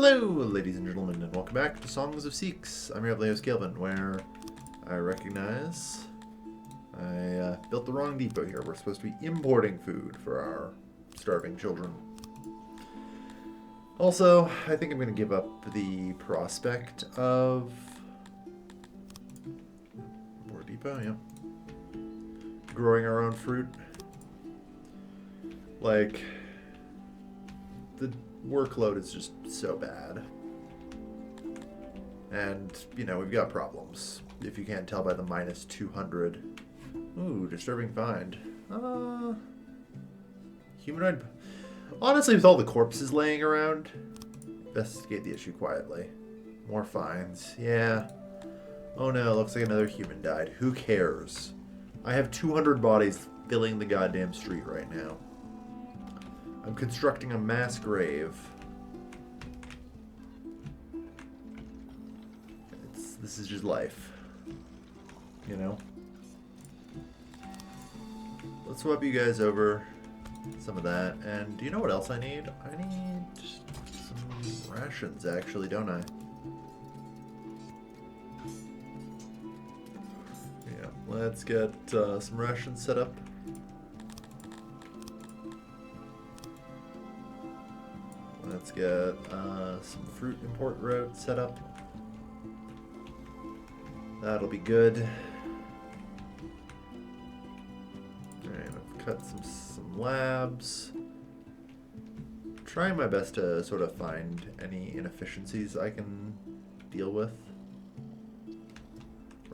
Hello, ladies and gentlemen, and welcome back to Songs of Seeks. I'm your host, Kelvin, where I recognize I built the wrong depot here. We're supposed to be importing food for our starving children. Also, I think I'm going to give up the prospect of more depot, yeah. Growing our own fruit. Like, the workload is just so bad. And, you know, we've got problems. If you can't tell by the minus 200. Ooh, disturbing find. Humanoid. Honestly, with all the corpses laying around, investigate the issue quietly. More finds. Yeah. Oh no, looks like another human died. Who cares? I have 200 bodies filling the goddamn street right now. I'm constructing a mass grave. This is just life. You know? Let's swap you guys over some of that. And do you know what else I need? I need some rations, actually, don't I? Yeah, let's get some rations set up. Let's get some fruit import route set up. That'll be good. Alright, I've cut some labs. Trying my best to sort of find any inefficiencies I can deal with.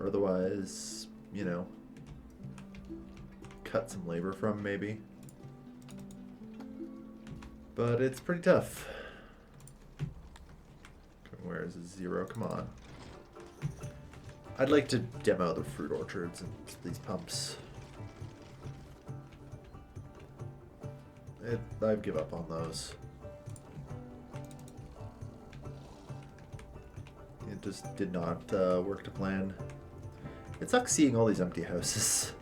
Or otherwise, you know, cut some labor from maybe. But it's pretty tough. Where is it? 0? Come on. I'd like to demo the fruit orchards and these pumps. I'd give up on those. It just did not work to plan. It sucks seeing all these empty houses.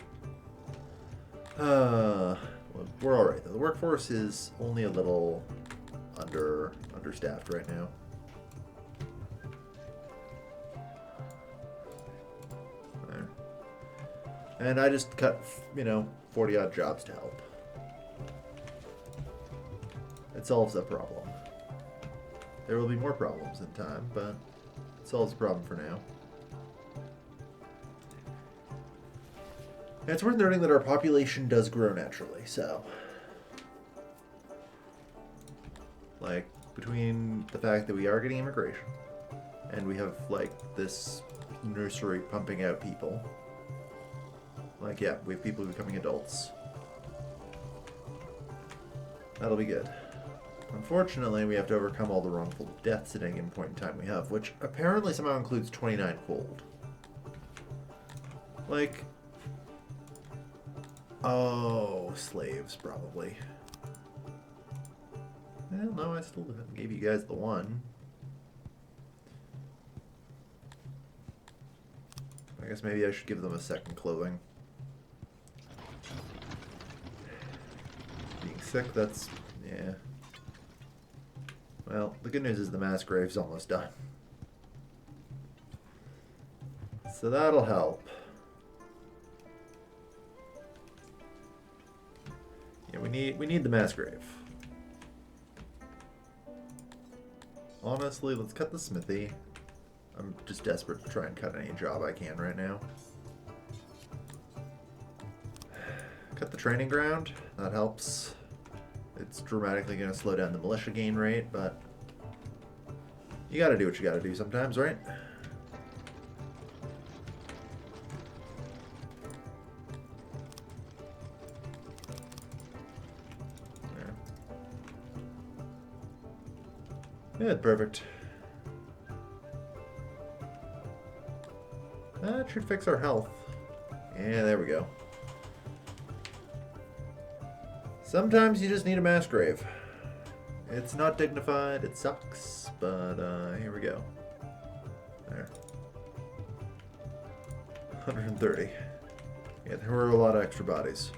Well, we're alright though. The workforce is only a little understaffed right now. There. And I just cut, you know, 40 odd jobs to help. It solves that problem. There will be more problems in time, but it solves the problem for now. And it's worth noting that our population does grow naturally, so. Like, between the fact that we are getting immigration, and we have, like, this nursery pumping out people. Like, yeah, we have people becoming adults. That'll be good. Unfortunately, we have to overcome all the wrongful deaths at any given point in time we have, which apparently somehow includes 29 cold. Like, oh, slaves, probably. Well, no, I still gave you guys the one. I guess maybe I should give them a second clothing. Being sick, that's, yeah. Well, the good news is the mass grave's almost done. So that'll help. Yeah, we need the mass grave. Honestly, let's cut the smithy. I'm just desperate to try and cut any job I can right now. Cut the training ground. That helps. It's dramatically going to slow down the militia gain rate, but you got to do what you got to do sometimes, right? Yeah, perfect. That should fix our health. Yeah, there we go. Sometimes you just need a mass grave. It's not dignified, it sucks, but here we go. There. 130. Yeah, there were a lot of extra bodies.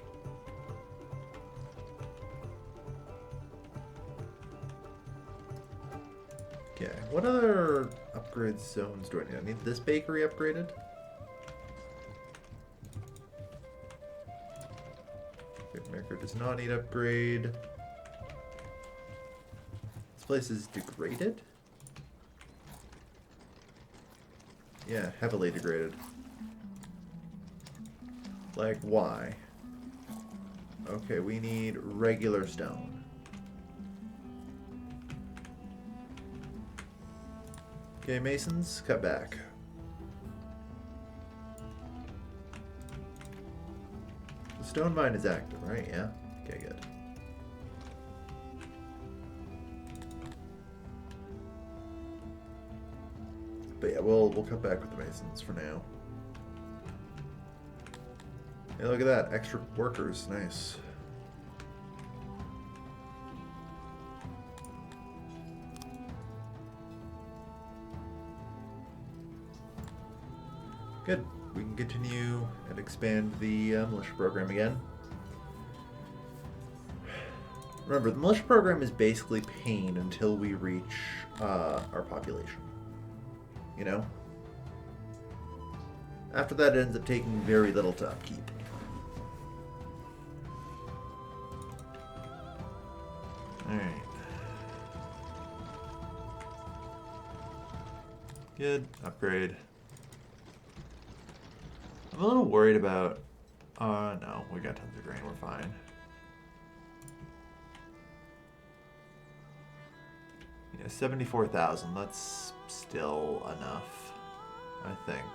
Okay, what other upgrade zones do I need? I need this bakery upgraded. Good maker does not need upgrade. This place is degraded? Yeah, heavily degraded. Like, why? Okay, we need regular stone. Okay, masons, cut back. The stone mine is active, right? Yeah? Okay, good. But yeah, we'll cut back with the masons for now. Hey, look at that. Extra workers. Nice. Good. We can continue and expand the militia program again. Remember, the militia program is basically pain until we reach our population. You know? After that, it ends up taking very little to upkeep. Alright. Good. Upgrade. I'm a little worried about... no. We got tons of grain. We're fine. Yeah, 74,000. That's still enough, I think.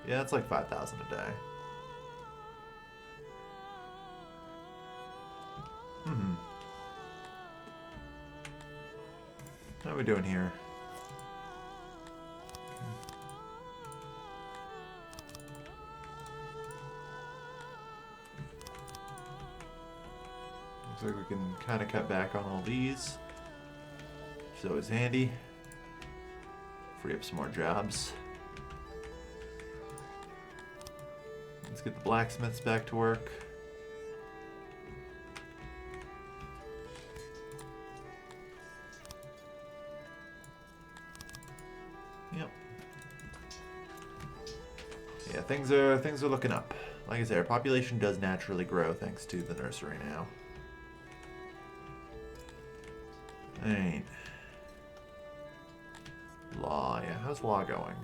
Yeah, that's like 5,000 a day. How are we doing here? Looks like we can kind of cut back on all these. Which is always handy. Free up some more jobs. Let's get the blacksmiths back to work. Yep. Yeah, things are looking up. Like I said, our population does naturally grow thanks to the nursery now. Alright. Law, yeah, how's law going?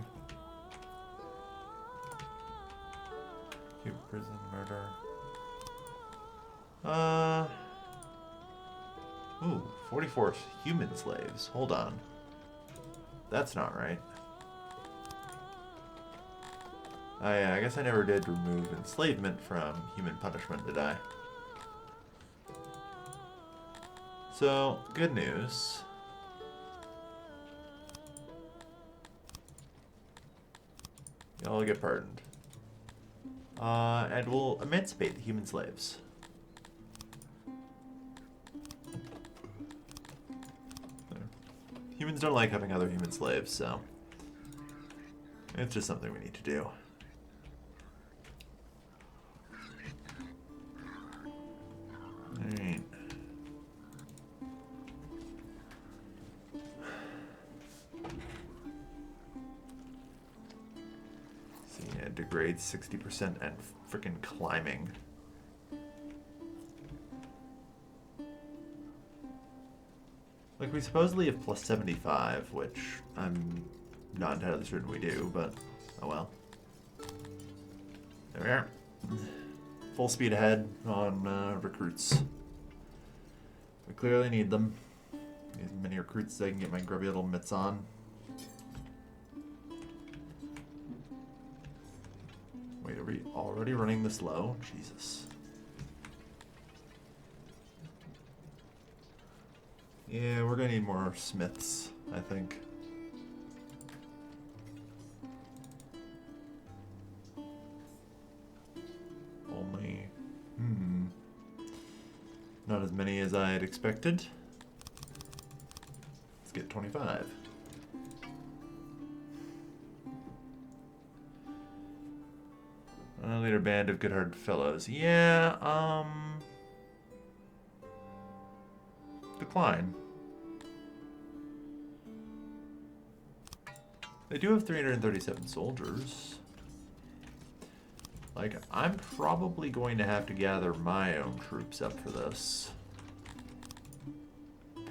Cube prison murder. Ooh, 44 human slaves. Hold on. That's not right. Yeah, I guess I never did remove enslavement from human punishment, did I? So, good news. Y'all get pardoned. And we'll emancipate the human slaves. Humans don't like having other human slaves, so it's just something we need to do. Alright. See, yeah, degrades 60% and freaking climbing. Like, we supposedly have plus 75, which I'm not entirely certain we do, but oh well. There we are. Full speed ahead on recruits. We clearly need them. Need as many recruits as I can get my grubby little mitts on. Wait, are we already running this low? Jesus. Yeah, we're gonna need more smiths, I think. Only... not as many as I had expected. Let's get 25. Leader band of good-hearted fellows. Yeah, decline. They do have 337 soldiers. Like, I'm probably going to have to gather my own troops up for this.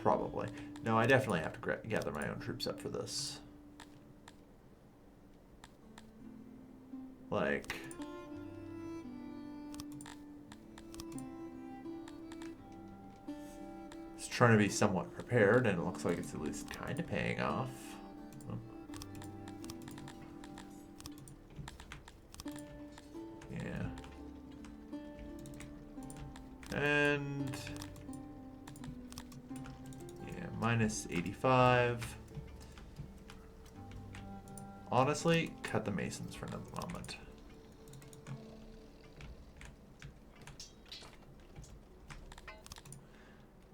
Probably. No, I definitely have to gather my own troops up for this. Like... It's trying to be somewhat prepared, and it looks like it's at least kind of paying off. Yeah. And... yeah, minus 85. Honestly, cut the Masons for another moment.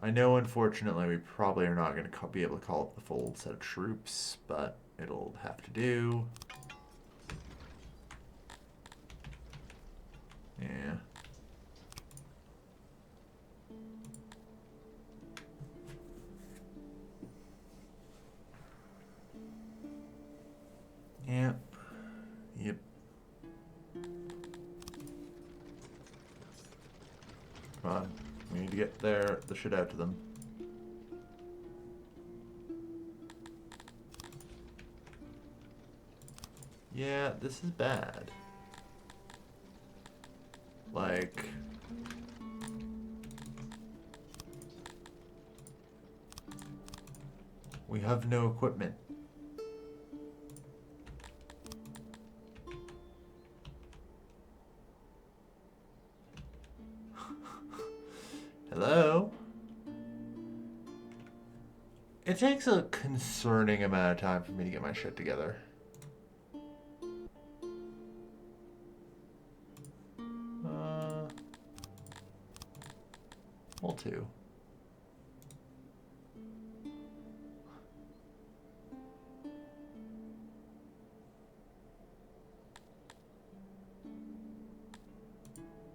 I know, unfortunately, we probably are not going to be able to call up the full set of troops, but it'll have to do. Yeah. Yep. Yep. Come on. We need to get the shit out to them. Yeah, this is bad. Like... we have no equipment. Hello? It takes a concerning amount of time for me to get my shit together. Well, two.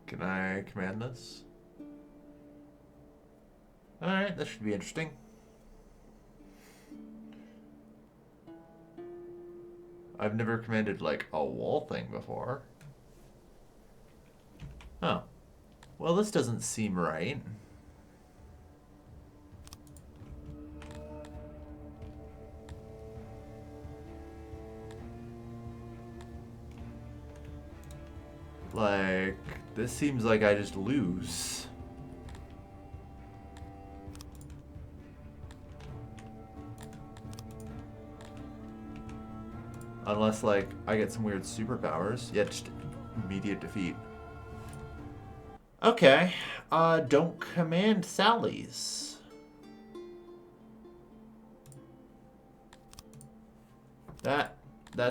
Can I command this? Alright, this should be interesting. I've never commanded, like, a wall thing before. Oh. Well, this doesn't seem right. Like, this seems like I just lose. Unless, like, I get some weird superpowers. Yeah, just immediate defeat. Okay. Don't command sallies. That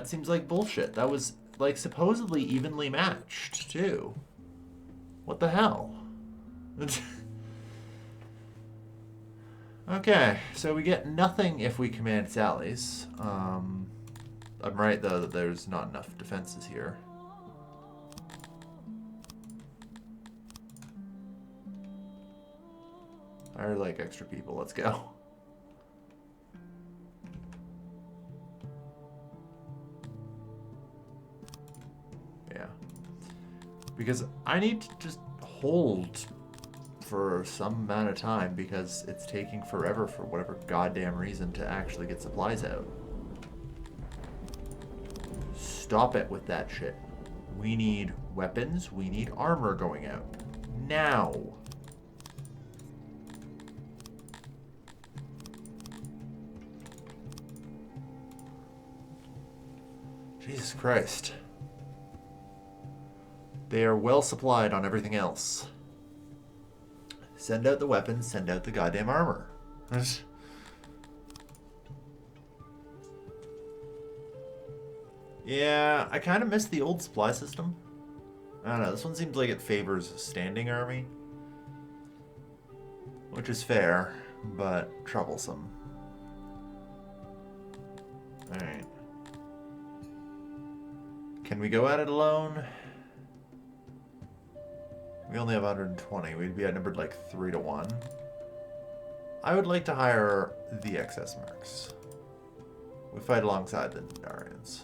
seems like bullshit. That was, like, supposedly evenly matched, too. What the hell? Okay, so we get nothing if we command sallies. I'm right, though, that there's not enough defenses here. I like extra people. Let's go. Yeah. Because I need to just hold for some amount of time because it's taking forever for whatever goddamn reason to actually get supplies out. Stop it with that shit. We need weapons. We need armor going out. Now. Jesus Christ. They are well supplied on everything else. Send out the weapons, send out the goddamn armor. Yeah, I kind of miss the old supply system. I don't know, this one seems like it favors a standing army. Which is fair, but troublesome. Alright. Can we go at it alone? We only have 120. We'd be outnumbered like 3 to 1. I would like to hire the excess mercs. We fight alongside the Dendarians.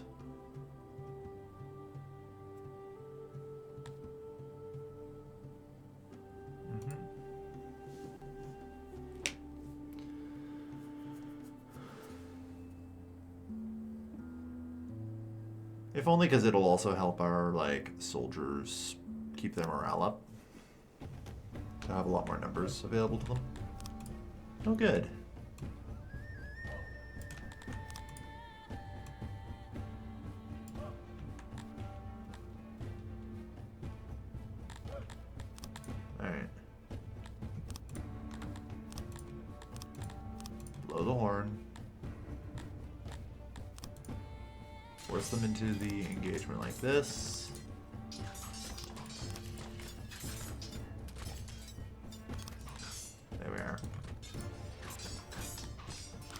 If only because it'll also help our, like, soldiers keep their morale up. To have a lot more numbers available to them. Oh, good. Alright. Blow the horn. Force them into the engagement like this. There we are.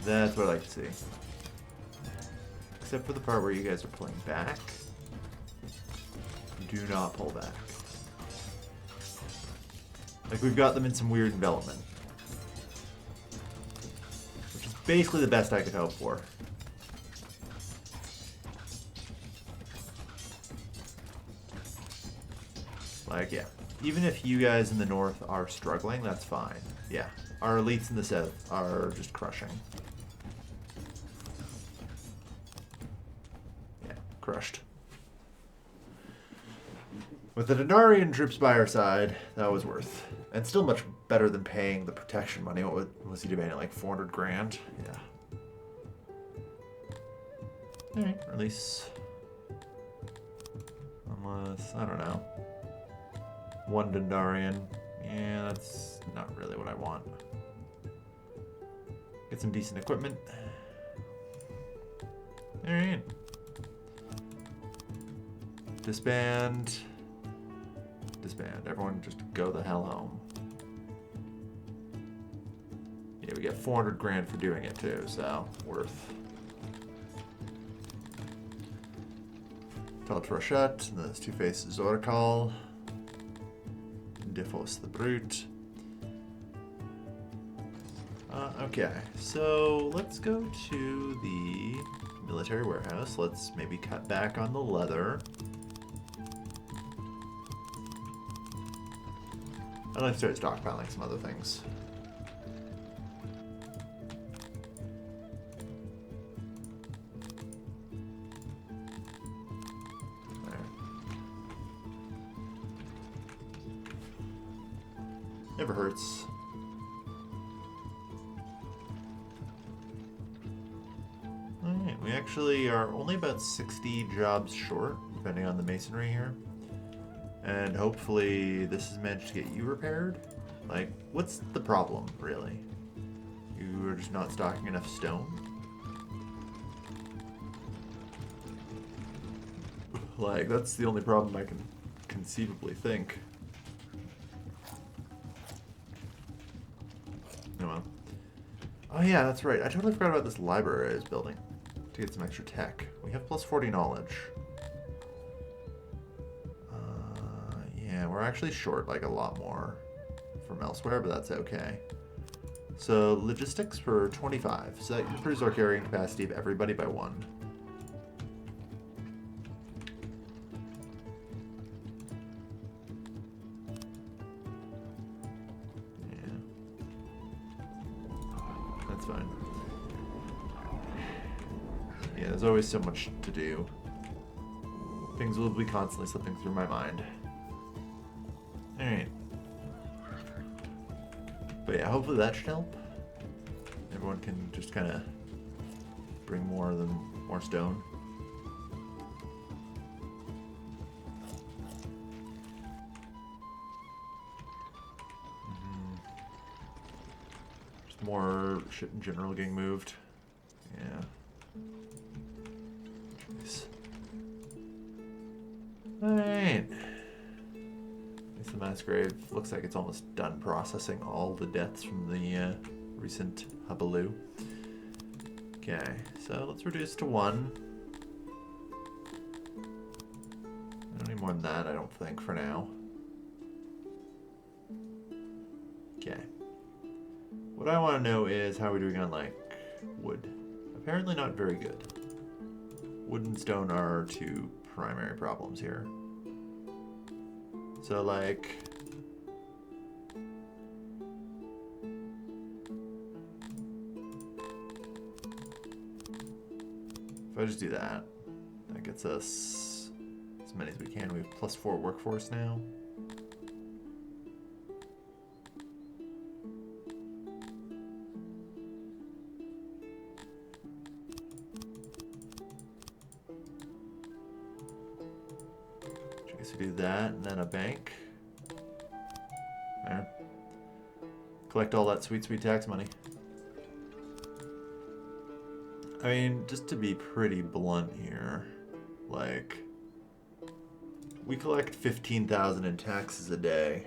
That's what I like to see. Except for the part where you guys are pulling back. Do not pull back. Like, we've got them in some weird envelopment. Which is basically the best I could hope for. Like, yeah. Even if you guys in the north are struggling, that's fine. Yeah. Our elites in the south are just crushing. Yeah, crushed. With the Denarian troops by our side, that was worth. And still much better than paying the protection money. What was he demanding? Like 400 grand? Yeah. Alright, release. Unless, I don't know. One Dendarian. Yeah, that's not really what I want. Get some decent equipment. Alright. Disband. Disband. Everyone just go the hell home. Yeah, we get 400 grand for doing it too, so worth. Tell Rochet, and those two faces Oracle. Defos the Brute. Okay, so let's go to the military warehouse. Let's maybe cut back on the leather. I'd like to start stockpiling some other things. Never hurts. Alright, we actually are only about 60 jobs short, depending on the masonry here. And hopefully this has managed to get you repaired. Like, what's the problem, really? You are just not stocking enough stone? Like, that's the only problem I can conceivably think. Oh yeah, that's right. I totally forgot about this library I was building to get some extra tech. We have plus 40 knowledge. Yeah, we're actually short like a lot more from elsewhere, but that's okay. So logistics for 25. So that improves our carrying capacity of everybody by 1. Fine. Yeah, there's always so much to do. Things will be constantly slipping through my mind. Alright. But yeah, hopefully that should help. Everyone can just kind of bring more stone. More shit in general getting moved. Yeah. Jeez. Alright. The mass grave looks like it's almost done processing all the deaths from the recent hubaloo. Okay, so let's reduce to 1. I don't need more than that, I don't think, for now. Okay. What I want to know is how we're doing on, like, wood. Apparently not very good. Wood and stone are our two primary problems here. So, like... if I just do that, that gets us as many as we can. We have +4 workforce now. I guess we do that, and then a bank. There. Collect all that sweet, sweet tax money. I mean, just to be pretty blunt here, like, we collect 15,000 in taxes a day.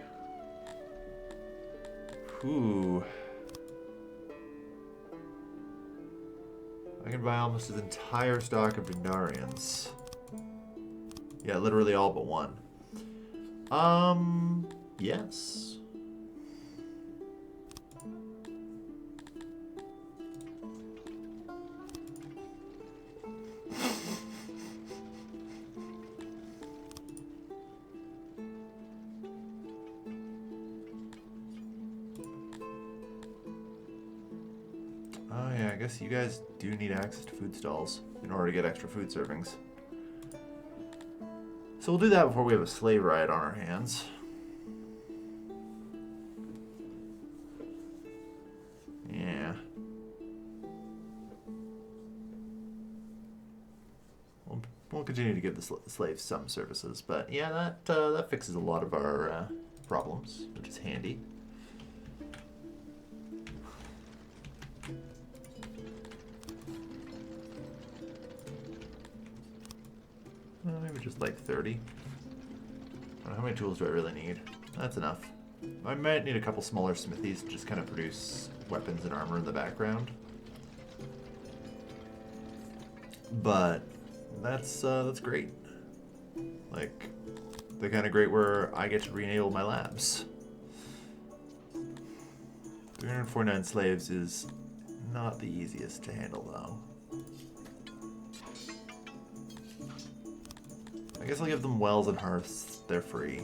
Whew. I can buy almost his entire stock of Dendarians. Yeah, literally all but one. Yes. Oh yeah, I guess you guys do need access to food stalls in order to get extra food servings. So we'll do that before we have a slave riot on our hands. Yeah. We'll continue to give the slaves some services, but yeah, that fixes a lot of our problems, which is handy. Maybe just like 30. I don't know, how many tools do I really need? That's enough. I might need a couple smaller smithies to just kind of produce weapons and armor in the background. But that's great. Like, the kind of great where I get to re-enable my labs. 349 slaves is not the easiest to handle, though. I guess I'll give them wells and hearths. They're free.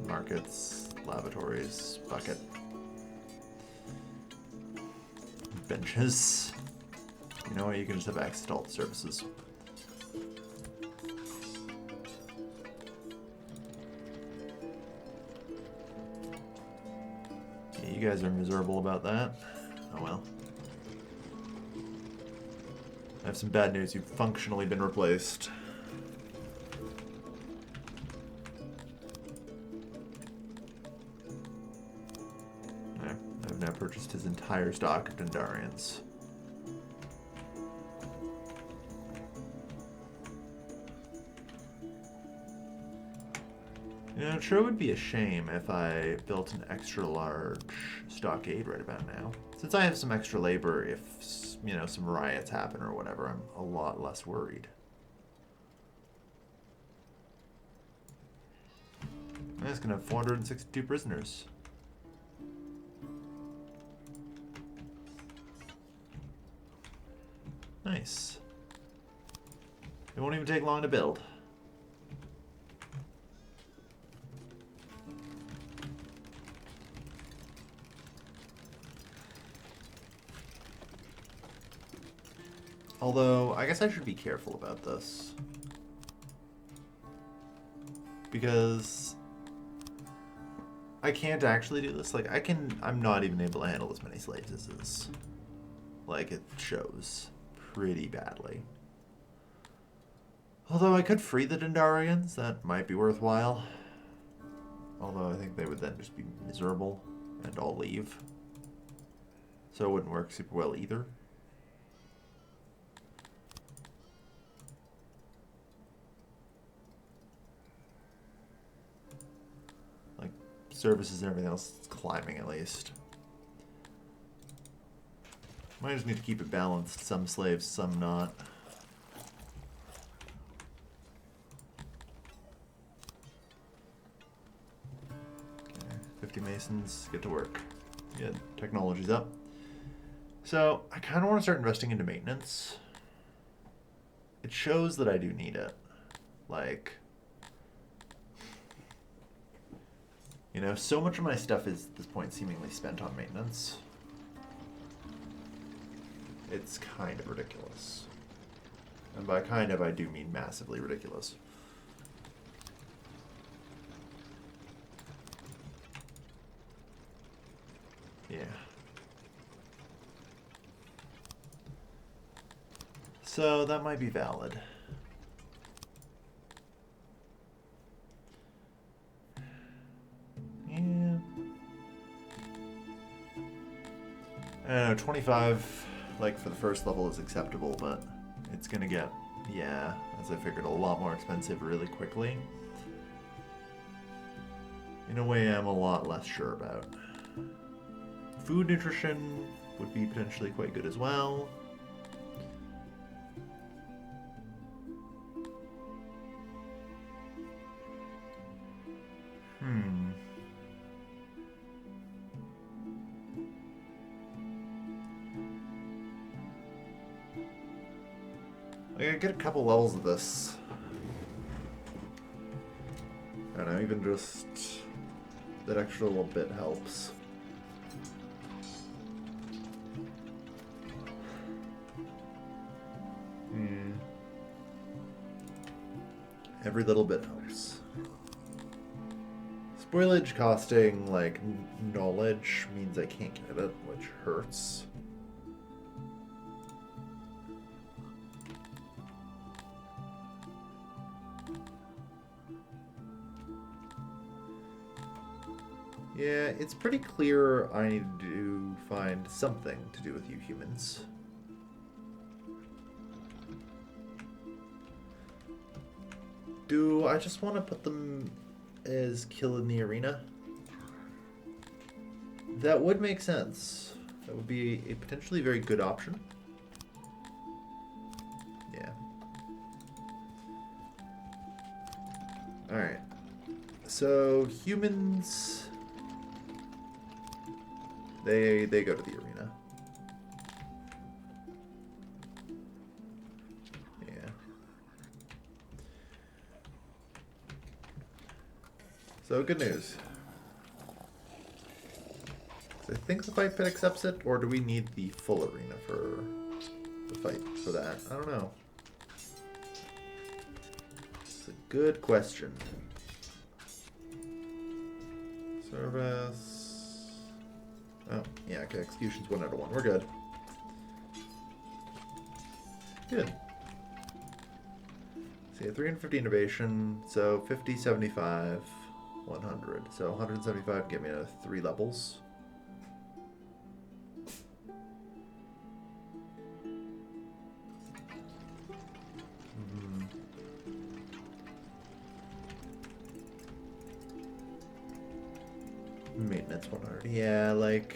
Markets, lavatories, bucket. Benches. You know what? You can just have access to all the services. Yeah, you guys are miserable about that. Oh well. I have some bad news. You've functionally been replaced. I've now purchased his entire stock of Dendarians. You know, it sure would be a shame if I built an extra large stockade right about now. Since I have some extra labor, if, you know, some riots happen or whatever, I'm a lot less worried. I'm just gonna have 462 prisoners. Nice. It won't even take long to build. Although, I guess I should be careful about this. Because I can't actually do this. Like, I'm not even able to handle as many slaves as this. Like, it shows pretty badly. Although I could free the Dendarians, that might be worthwhile. Although I think they would then just be miserable and all leave. So it wouldn't work super well either. Like, services and everything else is climbing at least. Might just need to keep it balanced. Some slaves, some not. Okay, 50 masons, get to work. Good, technology's up. So, I kind of want to start investing into maintenance. it shows that I do need it. Like, you know, so much of my stuff is at this point seemingly spent on maintenance. It's kind of ridiculous. And by kind of, I do mean massively ridiculous. Yeah. So that might be valid. Yeah. I don't know, 25, like, for the first level is acceptable, but it's gonna get, yeah, as I figured, a lot more expensive really quickly. In a way I'm a lot less sure about. Food nutrition would be potentially quite good as well. I gotta get a couple levels of this. I don't know, even just that extra little bit helps. Every little bit helps. Spoilage costing, like, knowledge means I can't get it, which hurts. Yeah, it's pretty clear I need to find something to do with you humans. Do I just want to put them as kill in the arena? That would make sense. That would be a potentially very good option. Yeah. Alright. So, humans... They go to the arena. Yeah. So, good news. I think the fight pit accepts it, or do we need the full arena for the fight for that? I don't know. It's a good question. Service. Oh, yeah, okay, execution's 1 out of 1. We're good. Good. So yeah, 350 innovation, so 50, 75, 100. So 175 get me to 3 levels. Maintenance 100. Yeah, like...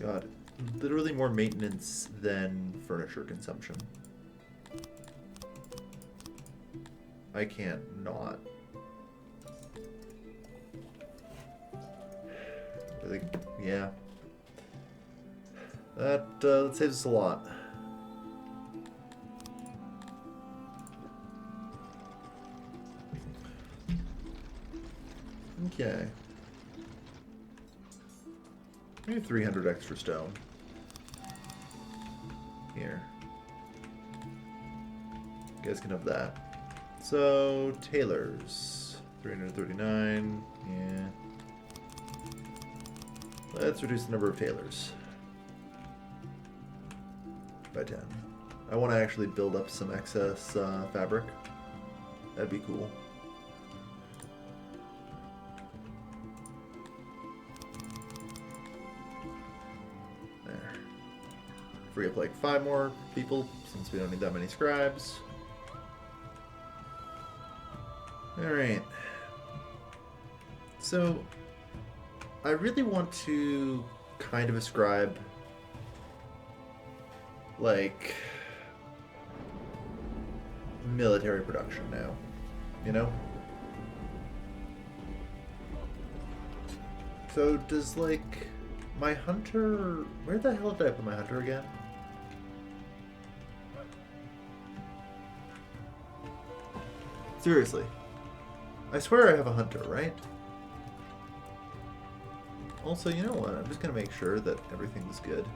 God, literally more maintenance than furniture consumption. I can't not. Really, yeah. That saves us a lot. Okay. Maybe 300 extra stone. Here. You guys can have that. So, tailors. 339. Yeah. Let's reduce the number of tailors by 10. I want to actually build up some excess fabric. That'd be cool. Free up like 5 more people since we don't need that many scribes. Alright. So, I really want to kind of ascribe, like, military production now. You know? So, does, like, my hunter... Where the hell did I put my hunter again? Seriously. I swear I have a hunter, right? Also, you know what? I'm just going to make sure that everything's good.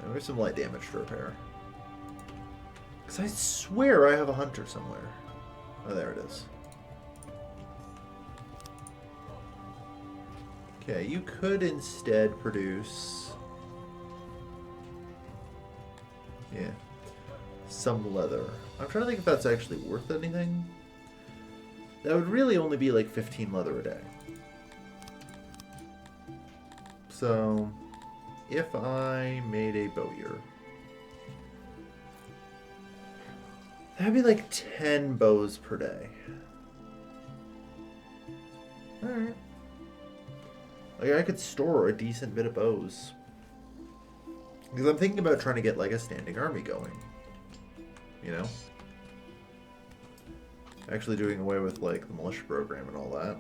And there's some light damage to repair. Because I swear I have a hunter somewhere. Oh, there it is. Okay, you could instead produce... Yeah. Some leather. I'm trying to think if that's actually worth anything. That would really only be like 15 leather a day. So, if I made a bowyer, that'd be like 10 bows per day. Alright. Like, I could store a decent bit of bows. Because I'm thinking about trying to get like a standing army going. You know? Actually doing away with like the militia program and all that.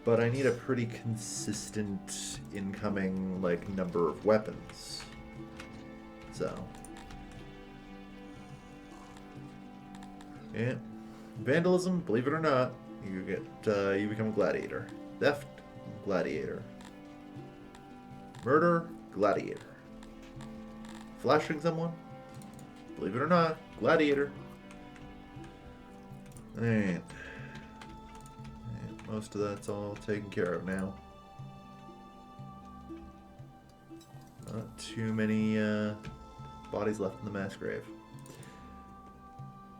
But I need a pretty consistent incoming like number of weapons. So. Yeah. Vandalism, believe it or not, you get you become a gladiator. Theft, gladiator. Murder, gladiator. Flashing someone, believe it or not, gladiator. Alright. Most of that's all taken care of now. Not too many bodies left in the mass grave.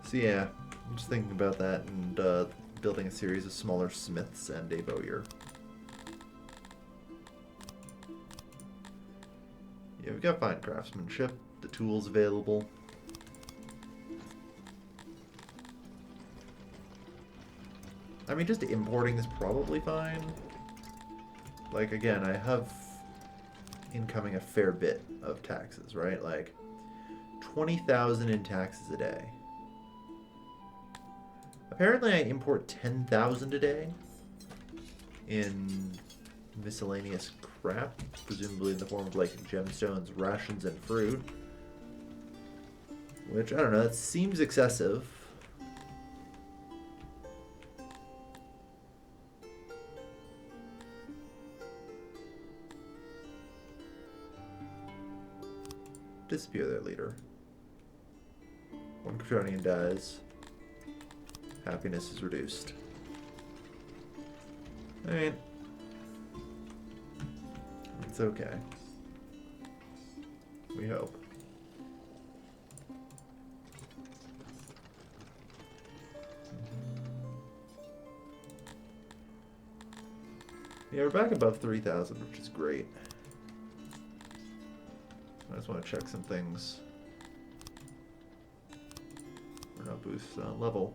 So yeah, I'm just thinking about that and building a series of smaller smiths and a bowyer. Yeah, we've got fine craftsmanship, the tools available. I mean, just importing is probably fine. Like, again, I have incoming a fair bit of taxes, right? Like, 20,000 in taxes a day. Apparently I import 10,000 a day in miscellaneous crap, presumably in the form of, like, gemstones, rations, and fruit. Which, I don't know, that seems excessive. Disappear their leader. One Kryptonian dies. Happiness is reduced. Alright. It's okay. We hope. Yeah, we're back above 3,000, which is great. I just want to check some things. We're not boost level.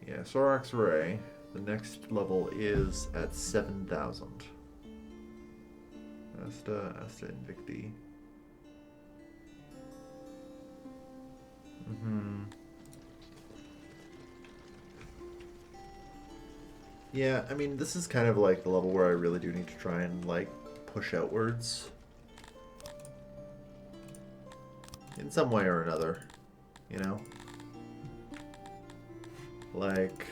Yeah, Sorax Ray. The next level is at 7,000. Asta Invicti. Yeah, I mean, this is kind of like the level where I really do need to try and, like, push outwards. In some way or another, you know? Like...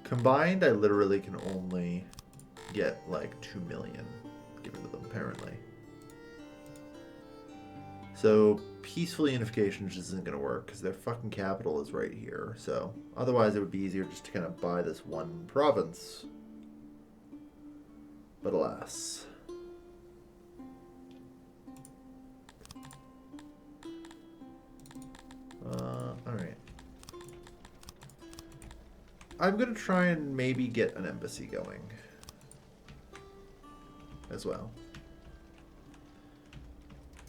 Combined, I literally can only get, like, 2 million given to them, apparently. So, peaceful unification just isn't going to work, because their fucking capital is right here. So, otherwise it would be easier just to kind of buy this one province. But alas. Alright. I'm going to try and maybe get an embassy going. As well.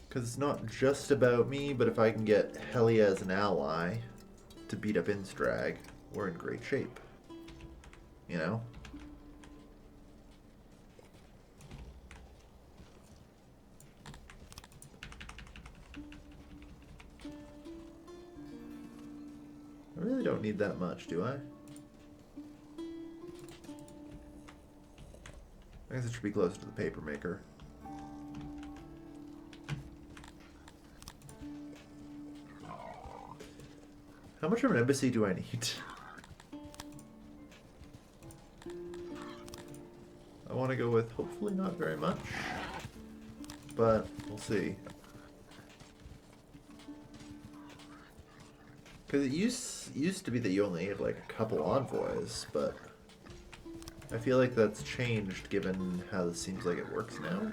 Because it's not just about me, but if I can get Helia as an ally to beat up Instrag, we're in great shape. You know? I really really don't need that much, do I? I guess it should be closer to the paper maker. How much of an embassy do I need? I want to go with hopefully not very much, but we'll see. Because it used to be that you only had like a couple envoys, but I feel like that's changed given how this seems like it works now.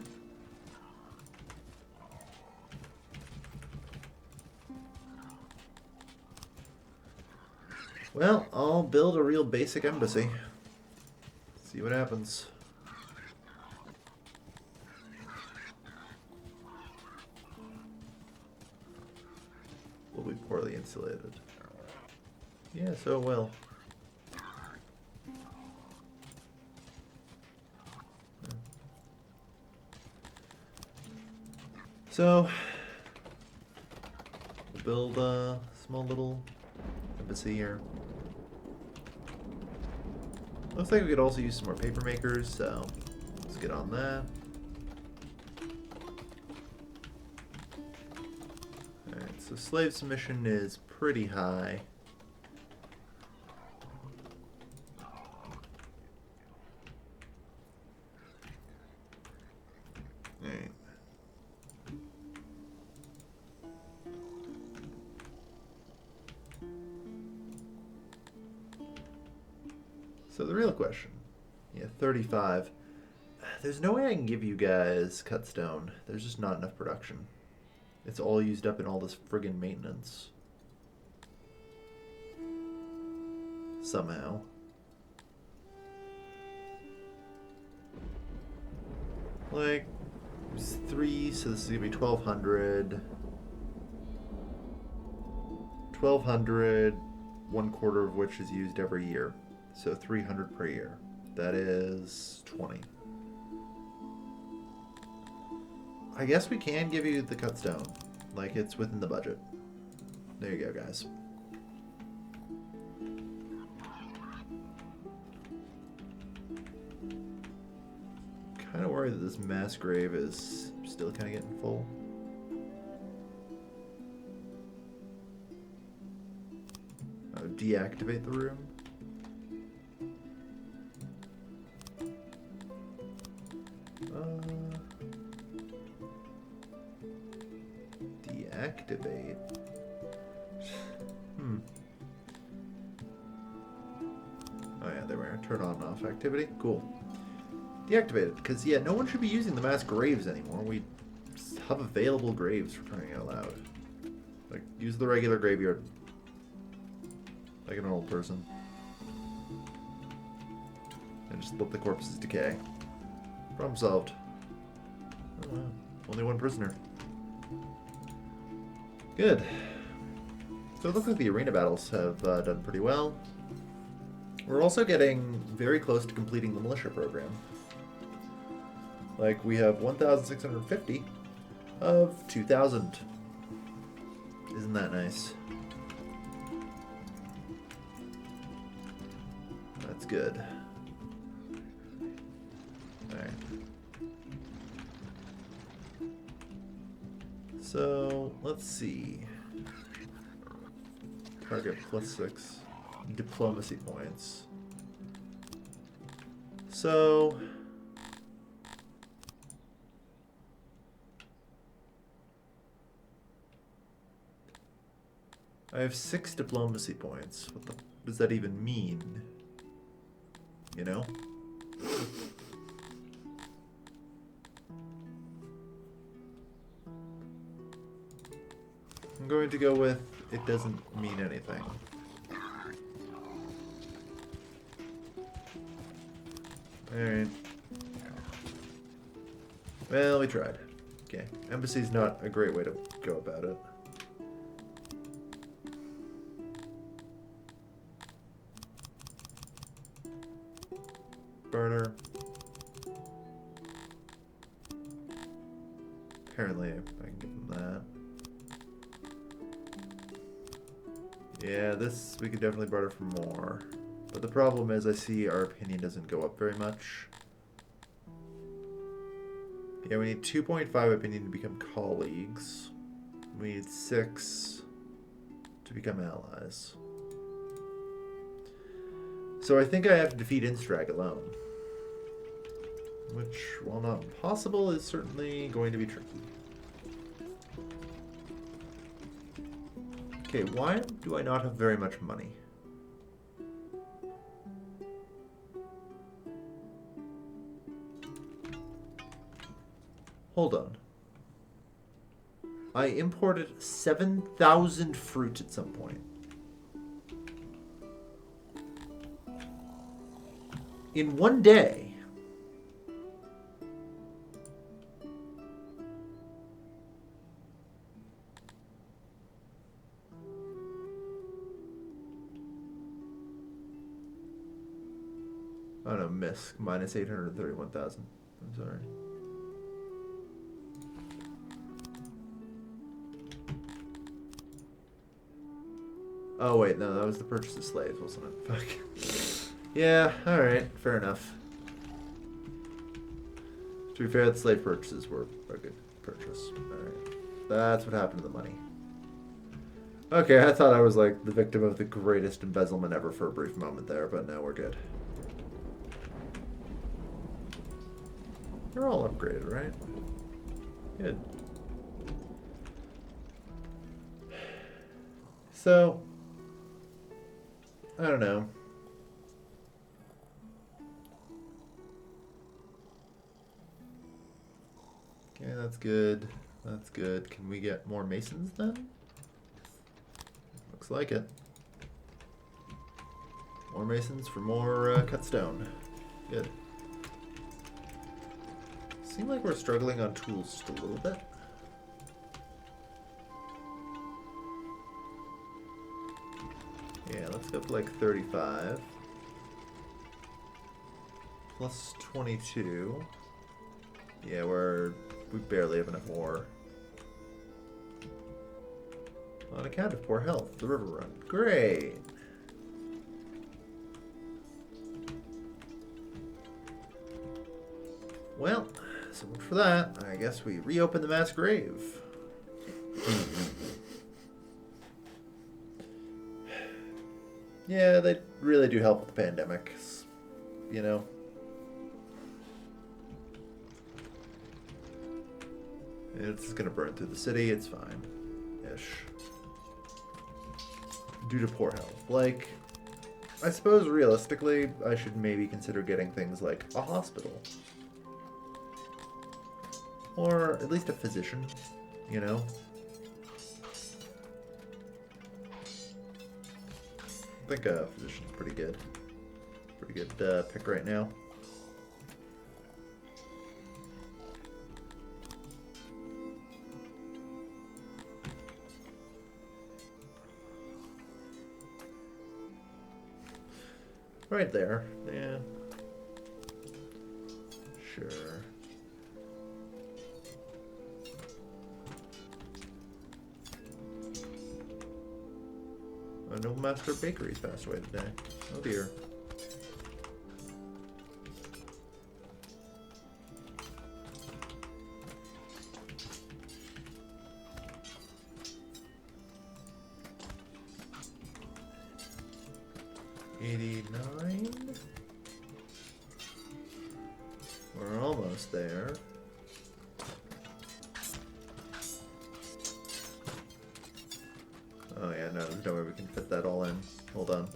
Well, I'll build a real basic embassy. See what happens. Will be poorly insulated. Yeah, so it will. So, we'll build a small little embassy here. Looks like we could also use some more paper makers, so let's get on that. Alright, so slave submission is pretty high. Alright. So the real question, yeah, 35. There's no way I can give you guys cut stone. There's just not enough production. It's all used up in all this friggin' maintenance. Somehow. Like, it's 3, so this is gonna be 1,200. 1,200, 1/4 of which is used every year. So 300 per year. That is 20. I guess we can give you the cut stone. Like, it's within the budget. There you go, guys. Kind of worried that this mass grave is still kind of getting full. Deactivate the room. Deactivate. Oh yeah, there we are. Turn on and off activity. Cool. Deactivate it, because yeah, no one should be using the mass graves anymore. We have available graves for crying out loud. Like, use the regular graveyard. Like an old person. And just let the corpses decay. Problem solved. Oh wow. Only one prisoner. Good. So it looks like the arena battles have done pretty well. We're also getting very close to completing the militia program. Like, we have 1,650 of 2,000. Isn't that nice? That's good. Alright. So, let's see. Target +6 diplomacy points. So, I have 6 diplomacy points. What the does that even mean? You know? I'm going to go with it doesn't mean anything. Alright. Well, we tried. Okay. Embassy's not a great way to go about it. Burner. Apparently, I can give them that. Yeah, this we could definitely barter for more. But the problem is I see our opinion doesn't go up very much. Yeah, we need 2.5 opinion to become colleagues. We need 6 to become allies. So I think I have to defeat Instrag alone. Which, while not impossible, is certainly going to be tricky. Okay, why do I not have very much money? Hold on. I imported 7,000 fruit at some point. In one day. Oh no, miss. Minus 831,000. I'm sorry. Oh wait, no, that was the purchase of slaves, wasn't it? Fuck. Yeah, alright, fair enough. To be fair, the slave purchases were a good purchase. Alright. That's what happened to the money. Okay, I thought I was like the victim of the greatest embezzlement ever for a brief moment there, but now we're good. They're all upgraded, right? Good. So, I don't know. Okay, that's good. That's good. Can we get more masons then? Looks like it. More masons for more cut stone. Good. Seems like we're struggling on tools just a little bit. Yeah, let's go for like 35. Plus 22. Yeah, we barely have enough ore. On account of poor health, the river run. Great. Well, so much for that. I guess we reopen the mass grave. Yeah, they really do help with the pandemic. You know. It's just gonna burn through the city, it's fine. Ish. Due to poor health. Like, I suppose realistically, I should maybe consider getting things like a hospital. Or at least a physician, you know? I think a physician's pretty good. Pretty good pick right now. Right there, yeah. Sure. A noble master of bakeries passed away today. Oh dear. $89. We're almost there. Oh yeah, no, there's no way we can fit that all in. Hold on.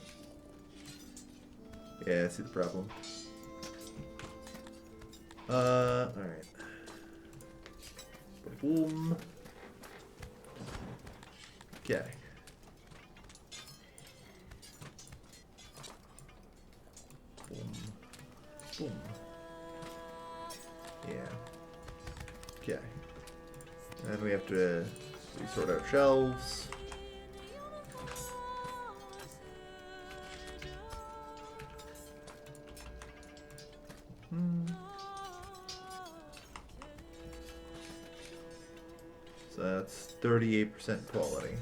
Yeah, I see the problem. Alright. Boom. Okay. Boom. Boom. Yeah. Okay. And we have to resort out shelves. So that's 38% quality.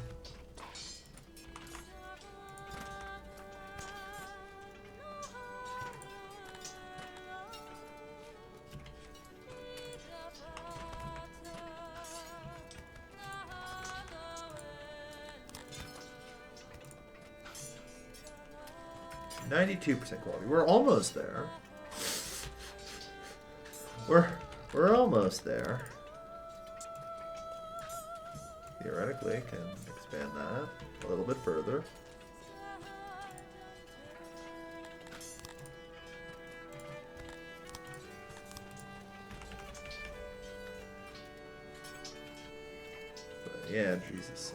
92% quality. We're almost there. We're almost there. Theoretically, can expand that a little bit further. But yeah, Jesus.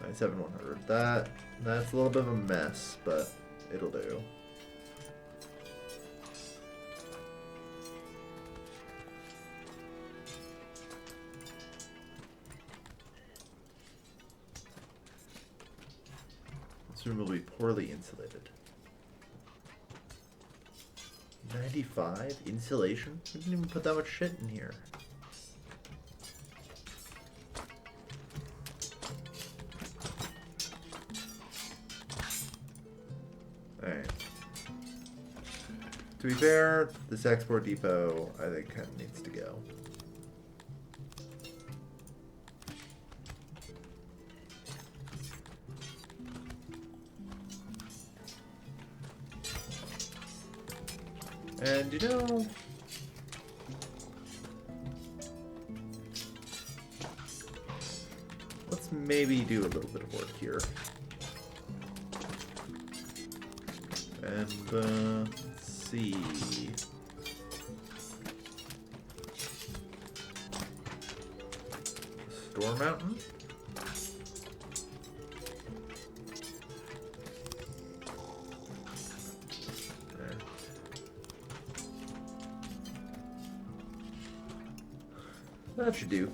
97,100. That's a little bit of a mess, but it'll do. This room will be poorly insulated. 95 insulation? We didn't even put that much shit in here. Alright. To be fair, this export depot, I think, kind of needs to go. And you know, let's maybe do a little bit of work here. And let's see. Store Mountain. That should do.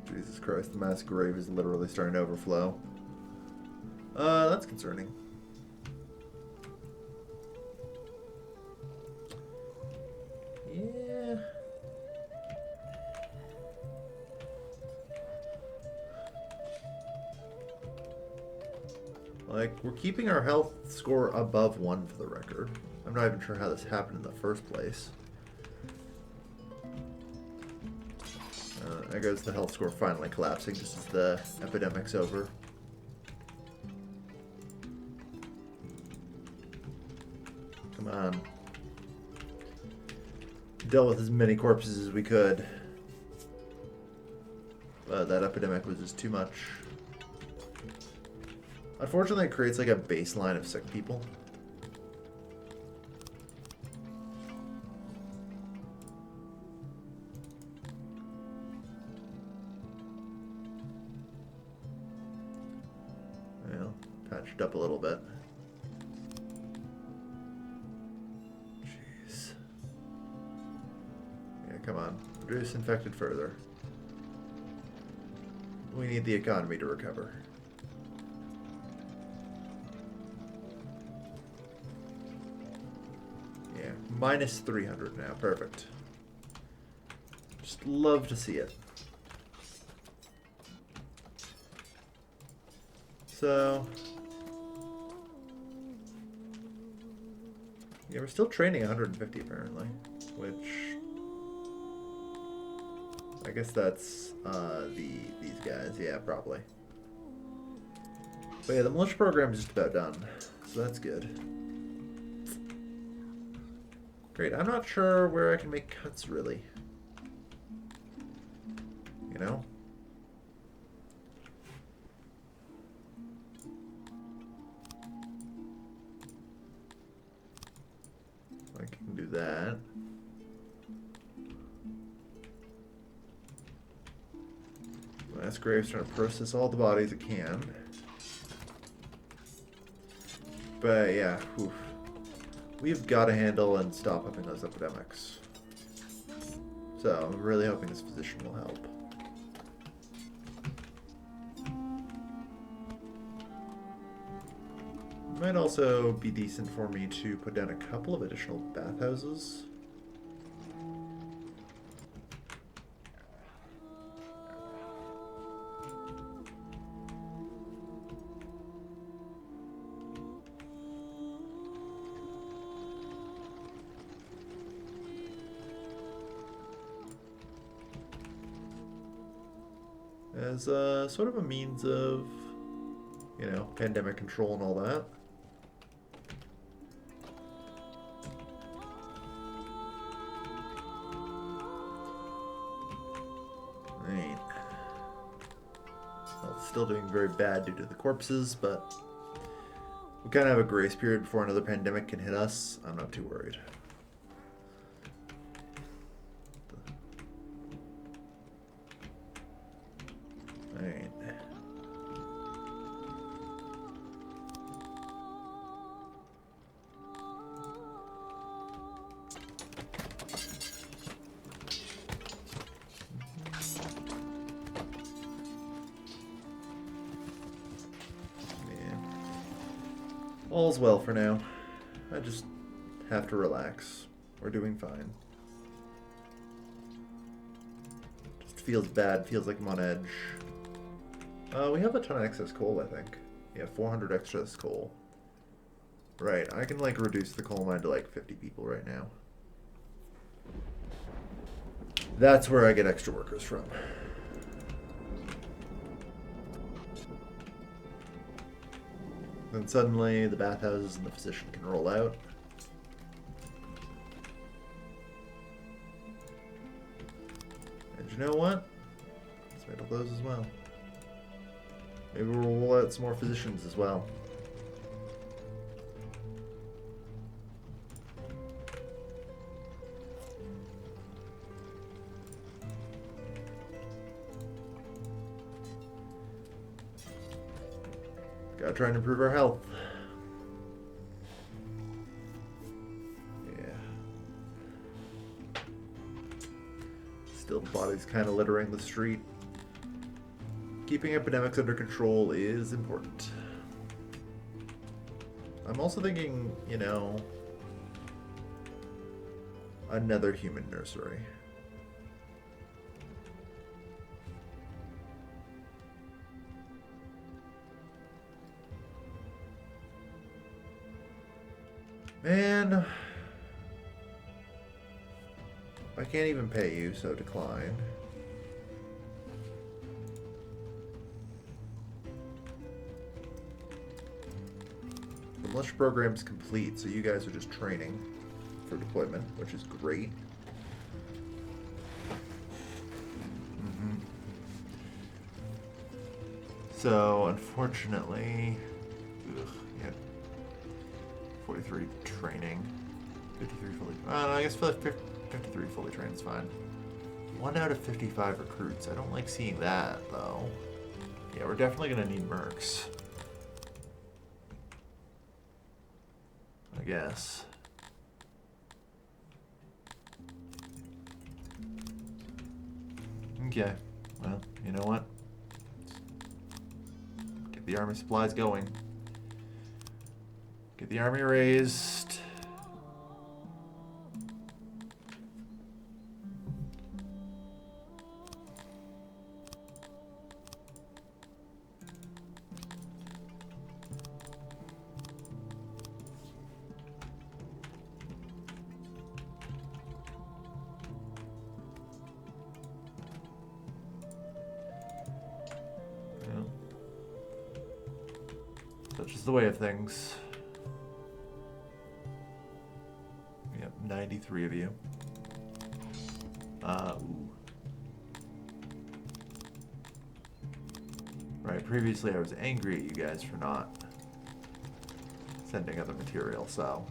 Jesus Christ, the mass grave is literally starting to overflow. That's concerning. Yeah. Like, we're keeping our health score above 1 for the record. I'm not even sure how this happened in the first place. There goes the health score finally collapsing just as the epidemic's over. Come on. Dealt with as many corpses as we could. But that epidemic was just too much. Unfortunately, it creates like a baseline of sick people. Well, patched up a little bit. Jeez. Yeah, come on. Reduce infected further. We need the economy to recover. Yeah, minus 300 now. Perfect. Just love to see it. So, yeah, we're still training 150 apparently, which I guess that's these guys. Yeah, probably. But yeah, the militia program is just about done, so that's good. Great. I'm not sure where I can make cuts really. You know? I can do that. Mass Grave's trying to process all the bodies it can. But yeah, oof. We've got to handle and stop upping those epidemics. So I'm really hoping this physician will help. Might also be decent for me to put down a couple of additional bathhouses. as sort of a means of, you know, pandemic control and all that. Right. Well, it's still doing very bad due to the corpses, but we kind of have a grace period before another pandemic can hit us. I'm not too worried. Alright. All's well for now. I just have to relax. We're doing fine. Just feels bad. Feels like I'm on edge. We have a ton of excess coal, I think. Yeah, 400 excess coal. Right, I can like reduce the coal mine to like 50 people right now. That's where I get extra workers from. Then suddenly the bathhouses and the physician can roll out. And you know what? This middle close as well. Maybe we'll roll out some more physicians as well. Gotta try and improve our health. Yeah. Still, the body's kind of littering the street. Keeping epidemics under control is important. I'm also thinking, you know, another human nursery. Man, I can't even pay you, so decline. The militia program's complete, so you guys are just training for deployment, which is great. So, unfortunately, yeah, 43 training, 53 fully. I guess 53 fully trained is fine. 1 out of 55 recruits. I don't like seeing that though. Yeah, we're definitely gonna need mercs. I guess. Okay. Well, you know what? Get the army supplies going. Get the army raised. Such is the way of things. We have 93 of you. Ooh. Right, previously I was angry at you guys for not sending other material, so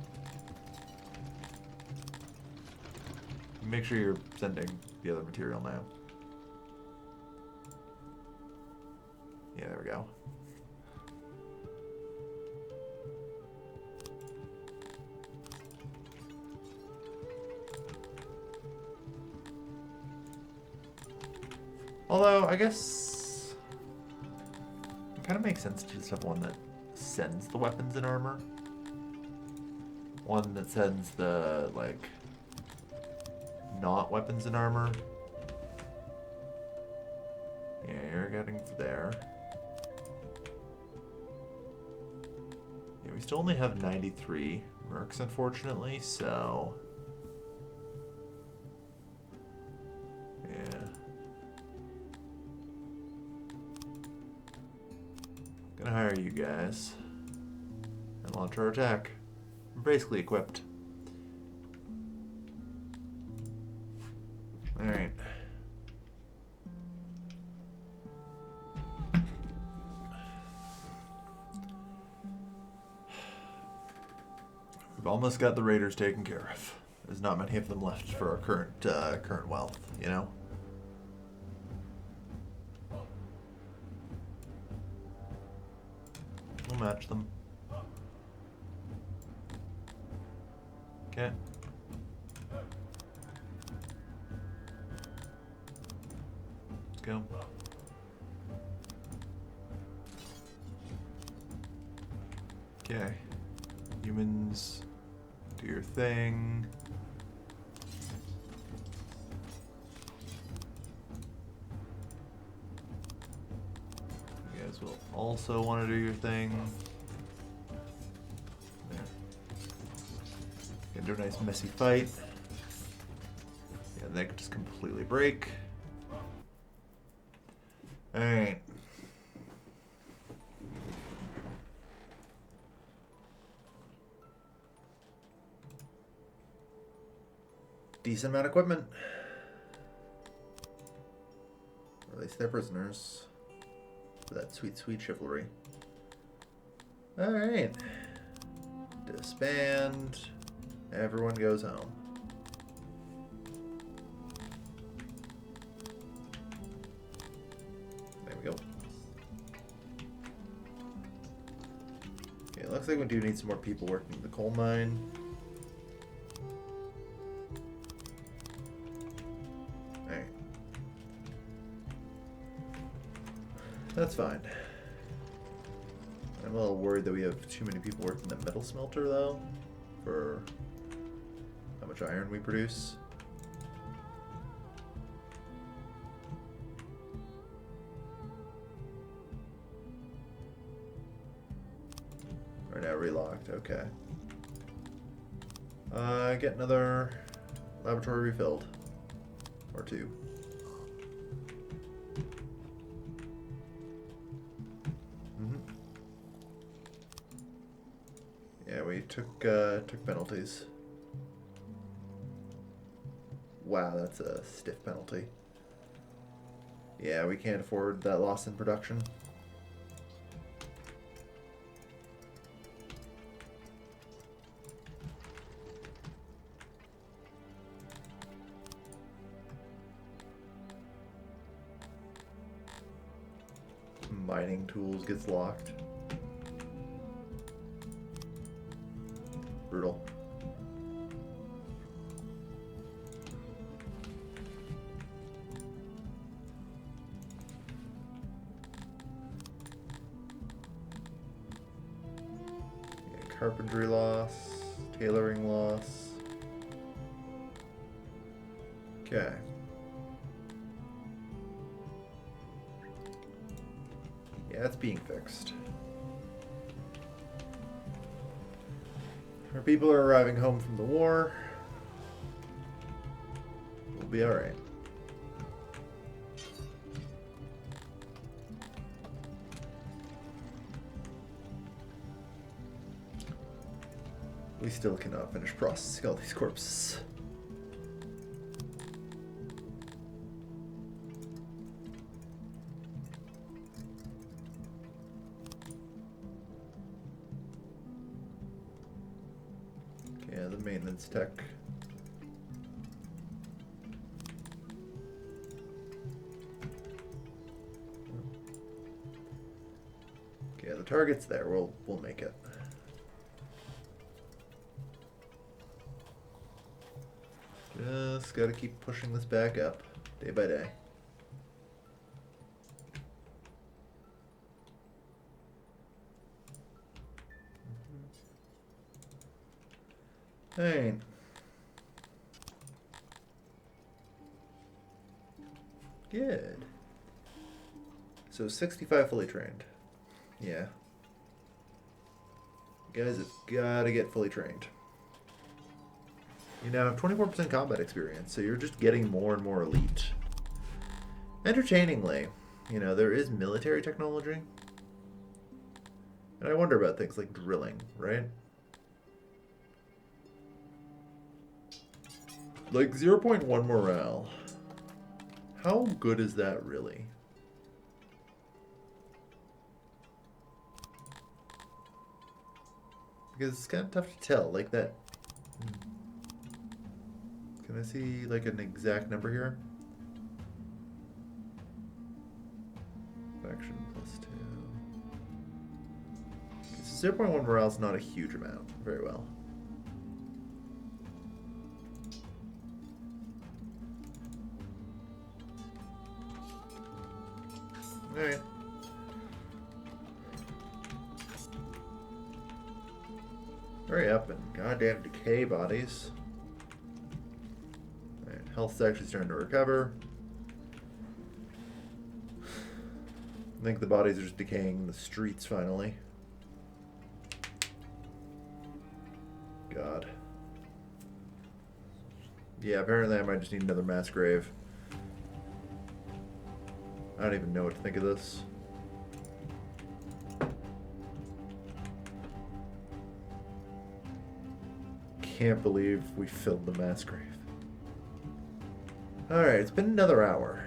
make sure you're sending the other material now. Yeah, there we go. Although, I guess it kind of makes sense to just have one that sends the weapons and armor. One that sends the, like, not weapons and armor. Yeah, you're getting there. Yeah, we still only have 93 mercs, unfortunately, so... yeah. gonna hire you guys and launch our attack. We're basically equipped. Alright. We've almost got the raiders taken care of. There's not many of them left for our current wealth, you know? We'll match them. Okay. Let's go. Okay. Humans, do your thing. You guys will also want to do your thing. There. Gonna do a nice messy fight. Yeah, they could just completely break. Alright. Decent amount of equipment. Release their prisoners. For that sweet, sweet chivalry. Alright. Disband. Everyone goes home. There we go. Okay, it looks like we do need some more people working the coal mine. That's fine. I'm a little worried that we have too many people working the metal smelter, though, for how much iron we produce. We're now relocked, okay. Get another laboratory refilled. Or two. Yeah, we took penalties. Wow, that's a stiff penalty. Yeah, we can't afford that loss in production. Mining tools gets locked. Brutal. Yeah, carpentry loss, tailoring loss. Okay. Yeah, it's being fixed. Our people are arriving home from the war. We'll be alright. We still cannot finish processing all these corpses. Yeah, the maintenance tech. Yeah, the target's there. We'll make it. Just gotta keep pushing this back up, day by day. Hey. Good. So 65 fully trained. Yeah. You guys have gotta get fully trained. You now have 24% combat experience, so you're just getting more and more elite. Entertainingly, you know, there is military technology. And I wonder about things like drilling, right? Like 0.1 morale. How good is that really? Because it's kind of tough to tell. Like that. Can I see like an exact number here? Faction plus 2. So 0.1 morale is not a huge amount. Very well. Alright. Hurry up and goddamn decay bodies. Alright, health's actually starting to recover. I think the bodies are just decaying in the streets finally. God. Yeah, apparently I might just need another mass grave. I don't even know what to think of this. Can't believe we filled the mass grave. Alright, it's been another hour.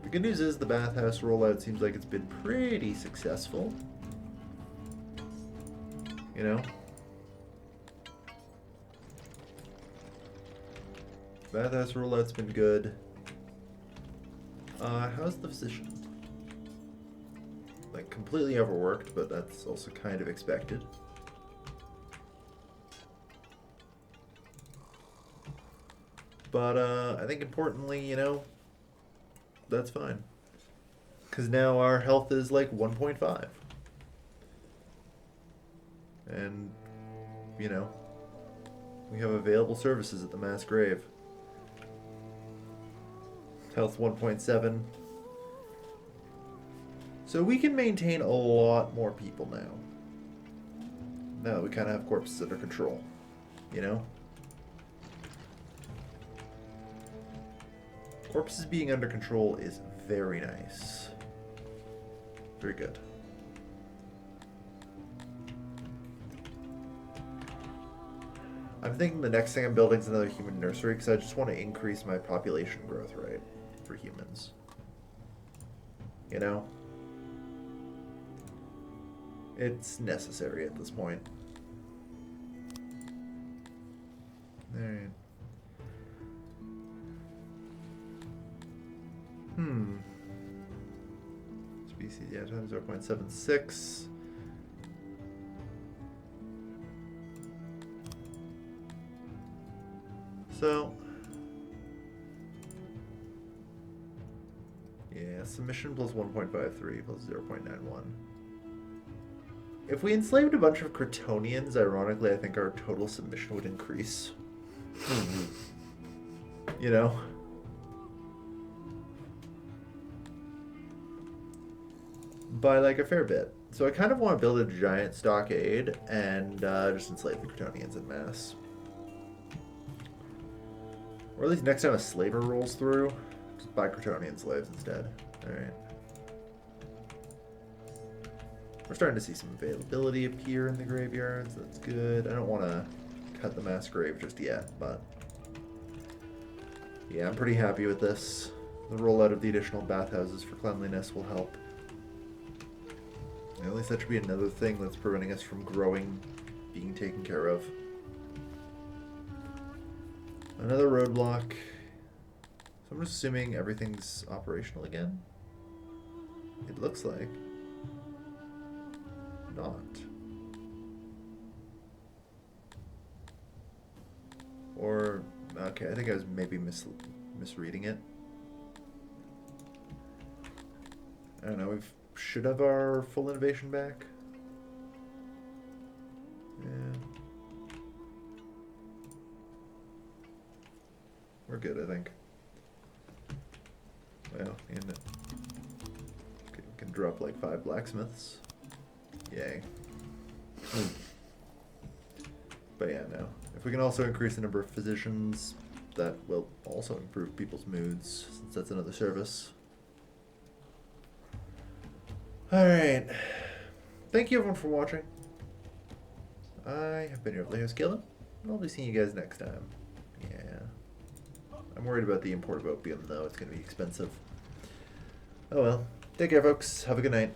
The good news is the bathhouse rollout seems like it's been pretty successful. You know? Bathhouse rollout's been good. How's the physician? Like, completely overworked, but that's also kind of expected. But, I think importantly, you know, that's fine. Because now our health is like 1.5. And, you know, we have available services at the mass grave. Health 1.7. So we can maintain a lot more people now. Now that we kind of have corpses under control. You know? Corpses being under control is very nice. Very good. I'm thinking the next thing I'm building is another human nursery because I just want to increase my population growth rate for humans. You know? It's necessary at this point. Alright. Species, yeah, times 0.76. So, yeah, submission plus 1.53 plus 0.91. If we enslaved a bunch of Kryptonians, ironically, I think our total submission would increase. You know? By like a fair bit. So I kind of want to build a giant stockade and just enslave the Kryptonians en masse. Or at least next time a slaver rolls through, just buy Kryptonian slaves instead. Alright. We're starting to see some availability appear in the graveyards. That's good. I don't want to cut the mass grave just yet, but yeah, I'm pretty happy with this. The rollout of the additional bathhouses for cleanliness will help. At least that should be another thing that's preventing us from growing, being taken care of. Another roadblock. So I'm just assuming everything's operational again. It looks like. Not. Or, okay, I think I was maybe misreading it. I don't know, we should have our full innovation back. Yeah. We're good, I think. Well, and we can drop like 5 blacksmiths. Yay. But yeah, no. If we can also increase the number of physicians, that will also improve people's moods, since that's another service. Alright. thank you everyone for watching. I have been your Leo Skillin, and I'll be seeing you guys next time. Yeah. I'm worried about the import of opium, though. It's going to be expensive. Oh well. Take care, folks. Have a good night.